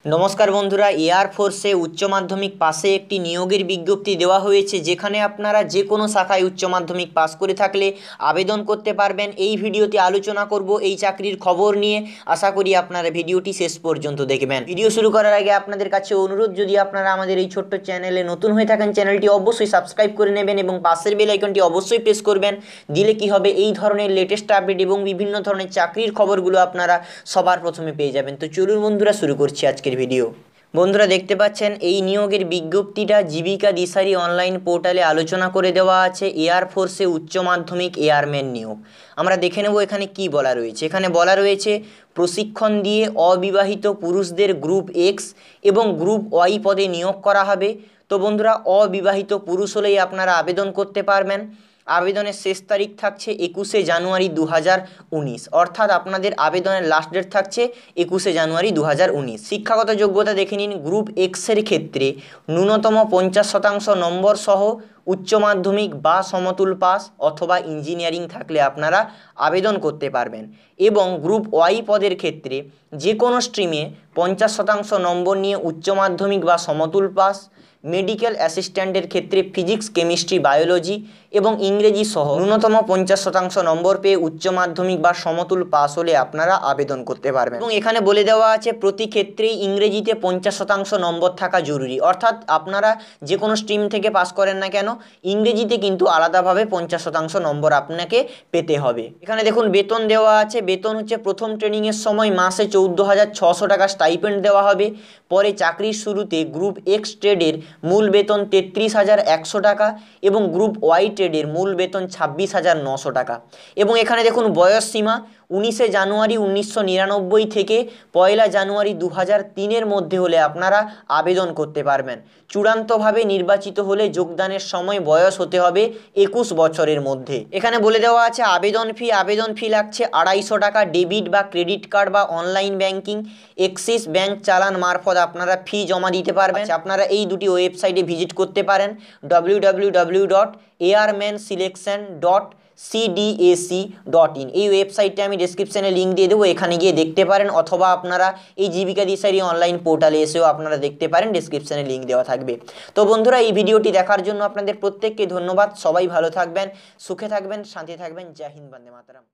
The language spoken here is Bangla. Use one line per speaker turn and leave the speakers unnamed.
নমস্কার বন্ধুরা, এয়ার ফোর্সে উচ্চ মাধ্যমিক পাশে একটি নিয়োগের বিজ্ঞপ্তি দেওয়া হয়েছে, যেখানে আপনারা যে কোনো শাখায় উচ্চ মাধ্যমিক পাস করে থাকলে আবেদন করতে পারবেন। এই ভিডিওতে আলোচনা করব এই চাকরির খবর নিয়ে। আশা করি আপনারা ভিডিওটি শেষ পর্যন্ত দেখবেন। ভিডিও শুরু করার আগে আপনাদের কাছে অনুরোধ, যদি আপনারা আমাদের এই ছোট্ট চ্যানেলে নতুন হয়ে থাকেন, চ্যানেলটি অবশ্যই সাবস্ক্রাইব করে নেবেন এবং পাশের বেল আইকনটি অবশ্যই প্রেস করবেন। দিলে কি হবে, এই ধরনের লেটেস্ট আপডেট এবং বিভিন্ন ধরনের চাকরির খবরগুলো আপনারা সবার প্রথমে পেয়ে যাবেন। তো চলুন বন্ধুরা, শুরু করছি আজকের ভিডিও। বন্ধুরা দেখতে পাচ্ছেন এই নিয়োগের বিজ্ঞপ্তিটা জীবিকা দিশারি অনলাইন পোর্টালে আলোচনা করে দেওয়া আছে। এয়ার ফোর্সে উচ্চ মাধ্যমিক এয়ারম্যান নিয়োগ। আমরা দেখে নেব এখানে কি বলা রয়েছে। এখানে বলা রয়েছে প্রশিক্ষণ দিয়ে অবিবাহিত পুরুষদের গ্রুপ এক্স এবং গ্রুপ ওয়াই পদে নিয়োগ করা হবে। তো বন্ধুরা, অবিবাহিত পুরুষ হলেই আপনারা আবেদন করতে পারবেন। আবেদনের শেষ তারিখ থাকছে 21শে জানুয়ারি 2019, অর্থাৎ আপনাদের আবেদনের লাস্ট ডেট থাকছে 21শে জানুয়ারি 2019। শিক্ষাগত যোগ্যতা দেখে নিন। গ্রুপ এক্সের ক্ষেত্রে ন্যূনতম 50% নম্বর সহ উচ্চ মাধ্যমিক বা সমতুল পাস অথবা ইঞ্জিনিয়ারিং থাকলে আপনারা আবেদন করতে পারবেন। এবং গ্রুপ ওয়াই পদের ক্ষেত্রে যে কোনো স্ট্রিমে 50% নম্বর নিয়ে উচ্চ মাধ্যমিক বা সমতুল পাস, মেডিকেল অ্যাসিস্ট্যান্টের ক্ষেত্রে ফিজিক্স, কেমিস্ট্রি, বায়োলজি এবং ইংরেজি সহ ন্যূনতম 50% নম্বর পেয়ে উচ্চ মাধ্যমিক বা সমতুল পাস হলে আপনারা আবেদন করতে পারবেন। এবং এখানে বলে দেওয়া আছে প্রতি ক্ষেত্রেই ইংরেজিতে 50% নম্বর থাকা জরুরি, অর্থাৎ আপনারা যে কোনো স্ট্রিম থেকে পাস করেন না কেন, ইংরেজিতে কিন্তু আলাদাভাবে 50% নম্বর আপনাকে পেতে হবে। এখানে দেখুন বেতন দেওয়া আছে। বেতন হচ্ছে প্রথম ট্রেনিংয়ের সময় মাসে 14,600 টাকা স্টাইপেন্ড দেওয়া হবে। পরে চাকরির শুরুতে গ্রুপ এক্স ট্রেডের মূল বেতন 33,100 টাকা এবং গ্রুপ ওয়াই ট্রেডের মূল বেতন 26,900 টাকা। এবং এখানে দেখুন বয়স সীমা 19শে জানুয়ারি 1999 থেকে 1 জানুয়ারি 2003-এর মধ্যে হলে আপনারা আবেদন করতে পারবেন। চূড়ান্তভাবে নির্বাচিত হলে যোগদানের সময় বয়স হতে হবে 21 বছরের মধ্যে। এখানে বলে দেওয়া আছে আবেদন ফি লাগছে 250 টাকা। ডেবিট বা ক্রেডিট কার্ড বা অনলাইন ব্যাংকিং, এক্সিস ব্যাংক চালান মারফত আপনারা ফি জমা দিতে পারবেন। আপনারা এই দুটি ওয়েবসাইটে ভিজিট করতে পারেন, www.airmanselection.cdac.in। এই ওয়েবসাইটে আমি ডেসক্রিপশানে লিঙ্ক দিয়ে দেবো, এখানে গিয়ে দেখতে পারেন, অথবা আপনারা এই জীবিকা দিশারি অনলাইন পোর্টালে এসেও আপনারা দেখতে পারেন, ডেসক্রিপশানে লিঙ্ক দেওয়া থাকবে। তো বন্ধুরা, এই ভিডিওটি দেখার জন্য আপনাদের প্রত্যেককে ধন্যবাদ। সবাই ভালো থাকবেন, সুখে থাকবেন, শান্তি থাকবেন। জয় হিন্দ, বন্দে মাতরম।